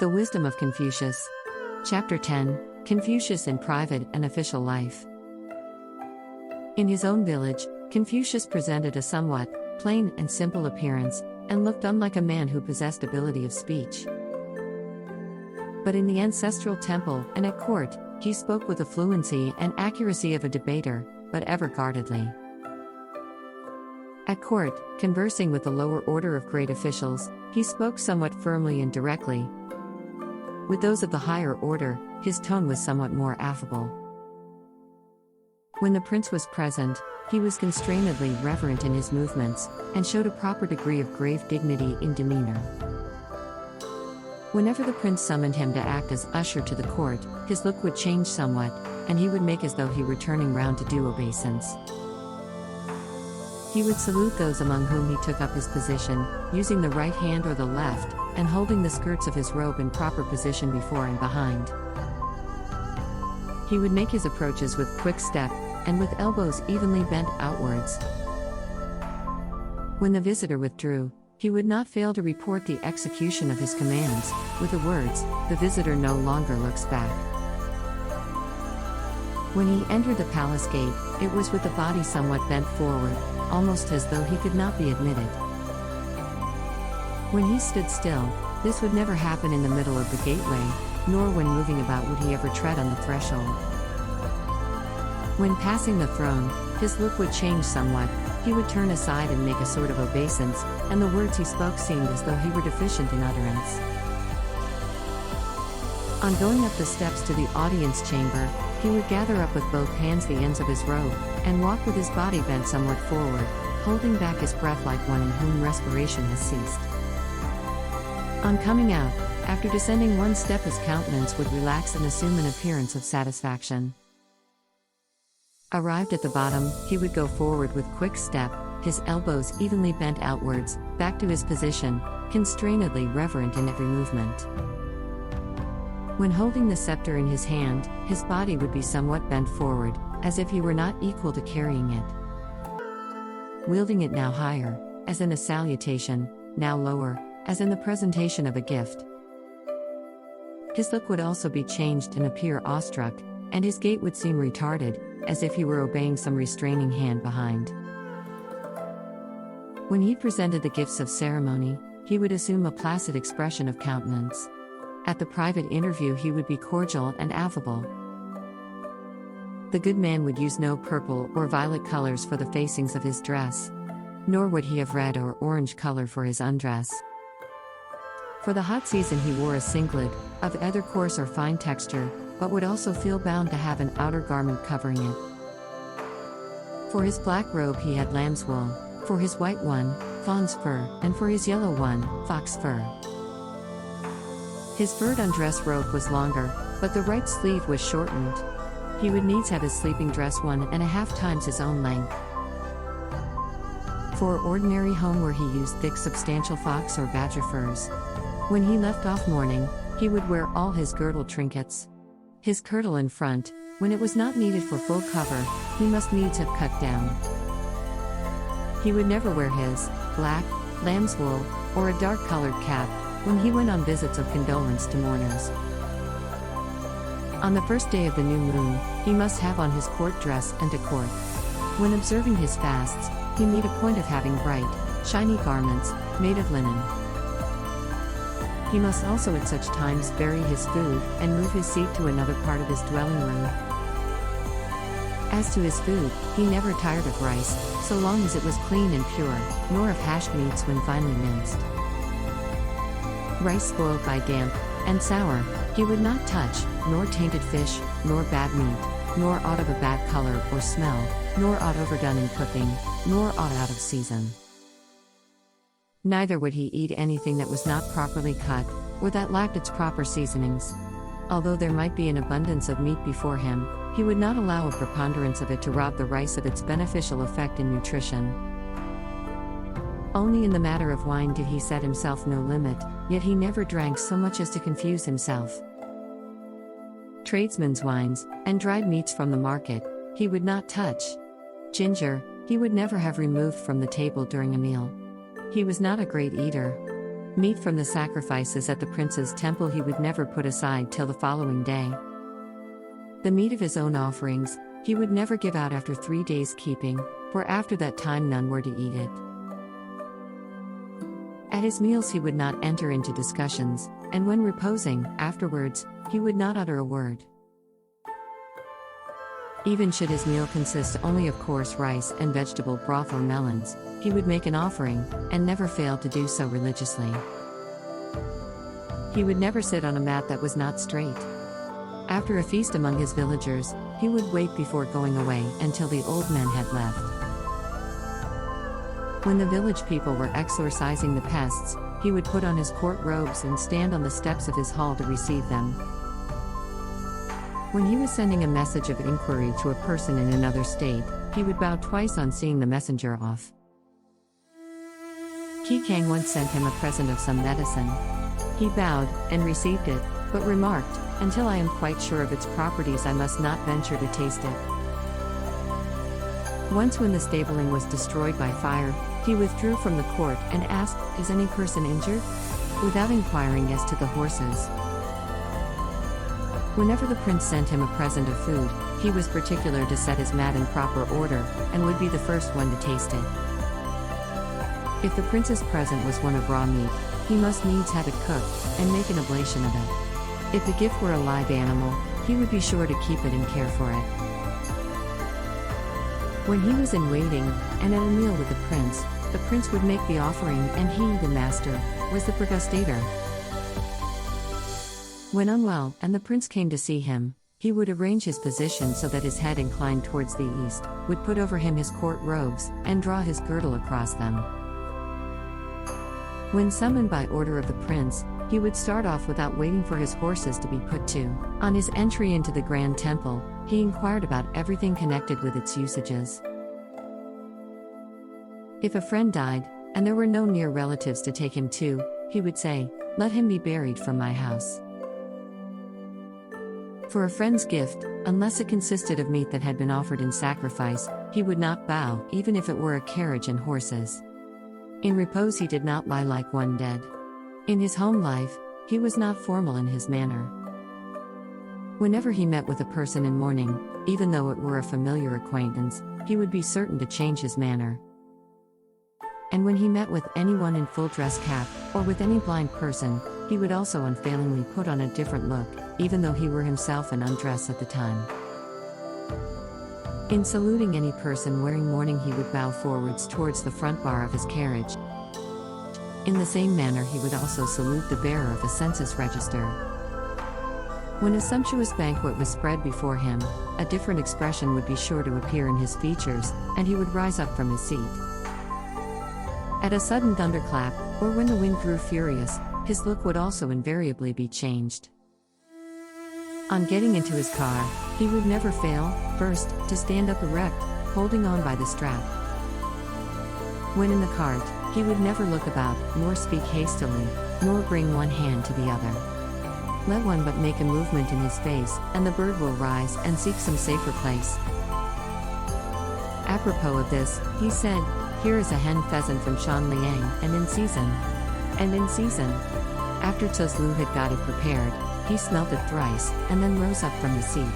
The Wisdom of Confucius. Chapter 10, Confucius in Private and Official Life. In his own village, Confucius presented a somewhat plain and simple appearance, and looked unlike a man who possessed ability of speech. But in the ancestral temple and at court, he spoke with the fluency and accuracy of a debater, but ever guardedly. At court, conversing with the lower order of great officials, he spoke somewhat firmly and directly. With those of the higher order, his tone was somewhat more affable. When the prince was present, he was constrainedly reverent in his movements, and showed a proper degree of grave dignity in demeanor. Whenever the prince summoned him to act as usher to the court, his look would change somewhat, and he would make as though he were turning round to do obeisance. He would salute those among whom he took up his position, using the right hand or the left, and holding the skirts of his robe in proper position before and behind. He would make his approaches with quick step, and with elbows evenly bent outwards. When the visitor withdrew, he would not fail to report the execution of his commands, with the words, "The visitor no longer looks back." When he entered the palace gate, it was with the body somewhat bent forward, almost as though he could not be admitted. When he stood still, this would never happen in the middle of the gateway, nor when moving about would he ever tread on the threshold. When passing the throne, his look would change somewhat, he would turn aside and make a sort of obeisance, and the words he spoke seemed as though he were deficient in utterance. On going up the steps to the audience chamber, he would gather up with both hands the ends of his robe, and walk with his body bent somewhat forward, holding back his breath like one in whom respiration has ceased. On coming out, after descending one step, his countenance would relax and assume an appearance of satisfaction. Arrived at the bottom, he would go forward with quick step, his elbows evenly bent outwards, back to his position, constrainedly reverent in every movement. When holding the scepter in his hand, his body would be somewhat bent forward, as if he were not equal to carrying it. Wielding it now higher, as in a salutation, now lower, as in the presentation of a gift. His look would also be changed and appear awestruck, and his gait would seem retarded, as if he were obeying some restraining hand behind. When he presented the gifts of ceremony, he would assume a placid expression of countenance. At the private interview he would be cordial and affable. The good man would use no purple or violet colors for the facings of his dress, nor would he have red or orange color for his undress. For the hot season he wore a singlet, of either coarse or fine texture, but would also feel bound to have an outer garment covering it. For his black robe he had lamb's wool, for his white one, fawn's fur, and for his yellow one, fox fur. His furred undress robe was longer, but the right sleeve was shortened. He would needs have his sleeping dress 1.5 times his own length. For ordinary home where he used thick substantial fox or badger furs. When he left off mourning, he would wear all his girdle trinkets. His kirtle in front, when it was not needed for full cover, he must needs have cut down. He would never wear his black, lamb's wool, or a dark-colored cap, when he went on visits of condolence to mourners. On the first day of the new moon, he must have on his court dress and to court. When observing his fasts, he made a point of having bright, shiny garments, made of linen. He must also at such times bury his food, and move his seat to another part of his dwelling room. As to his food, he never tired of rice, so long as it was clean and pure, nor of hashed meats when finely minced. Rice spoiled by damp, and sour, he would not touch, nor tainted fish, nor bad meat, nor aught of a bad color or smell, nor aught overdone in cooking, nor aught out of season. Neither would he eat anything that was not properly cut, or that lacked its proper seasonings. Although there might be an abundance of meat before him, he would not allow a preponderance of it to rob the rice of its beneficial effect in nutrition. Only in the matter of wine did he set himself no limit, yet he never drank so much as to confuse himself. Tradesmen's wines, and dried meats from the market, he would not touch. Ginger, he would never have removed from the table during a meal. He was not a great eater. Meat from the sacrifices at the prince's temple he would never put aside till the following day. The meat of his own offerings he would never give out after 3 days' keeping, for after that time none were to eat it. At his meals he would not enter into discussions, and when reposing, afterwards, he would not utter a word. Even should his meal consist only of coarse rice and vegetable broth or melons, he would make an offering, and never fail to do so religiously. He would never sit on a mat that was not straight. After a feast among his villagers, he would wait before going away until the old men had left. When the village people were exorcising the pests, he would put on his court robes and stand on the steps of his hall to receive them. When he was sending a message of inquiry to a person in another state, he would bow twice on seeing the messenger off. Qi Kang once sent him a present of some medicine. He bowed and received it, but remarked, "Until I am quite sure of its properties, I must not venture to taste it." Once when the stabling was destroyed by fire, he withdrew from the court and asked, "Is any person injured?" without inquiring as to the horses. Whenever the prince sent him a present of food, he was particular to set his mat in proper order, and would be the first one to taste it. If the prince's present was one of raw meat, he must needs have it cooked, and make an oblation of it. If the gift were a live animal, he would be sure to keep it and care for it. When he was in waiting, and at a meal with the prince would make the offering, and he, the master, was the pregustator. When unwell, and the prince came to see him, he would arrange his position so that his head inclined towards the east, would put over him his court robes, and draw his girdle across them. When summoned by order of the prince, he would start off without waiting for his horses to be put to. On his entry into the grand temple, he inquired about everything connected with its usages. If a friend died, and there were no near relatives to take him to, he would say, "Let him be buried from my house." For a friend's gift, unless it consisted of meat that had been offered in sacrifice, he would not bow, even if it were a carriage and horses. In repose he did not lie like one dead. In his home life, he was not formal in his manner. Whenever he met with a person in mourning, even though it were a familiar acquaintance, he would be certain to change his manner. And when he met with anyone in full dress cap, or with any blind person, he would also unfailingly put on a different look, even though he were himself an undress at the time. In saluting any person wearing mourning, he would bow forwards towards the front bar of his carriage. In the same manner he would also salute the bearer of a census register. When a sumptuous banquet was spread before him, a different expression would be sure to appear in his features, and he would rise up from his seat. At a sudden thunderclap, or when the wind grew furious, his look would also invariably be changed. On getting into his car, he would never fail, first, to stand up erect, holding on by the strap. When in the cart, he would never look about, nor speak hastily, nor bring one hand to the other. Let one but make a movement in his face, and the bird will rise and seek some safer place. Apropos of this, he said, "Here is a hen pheasant from Shanliang, and in season." And in season. After Tuzlu had got it prepared, he smelt it thrice, and then rose up from the seat.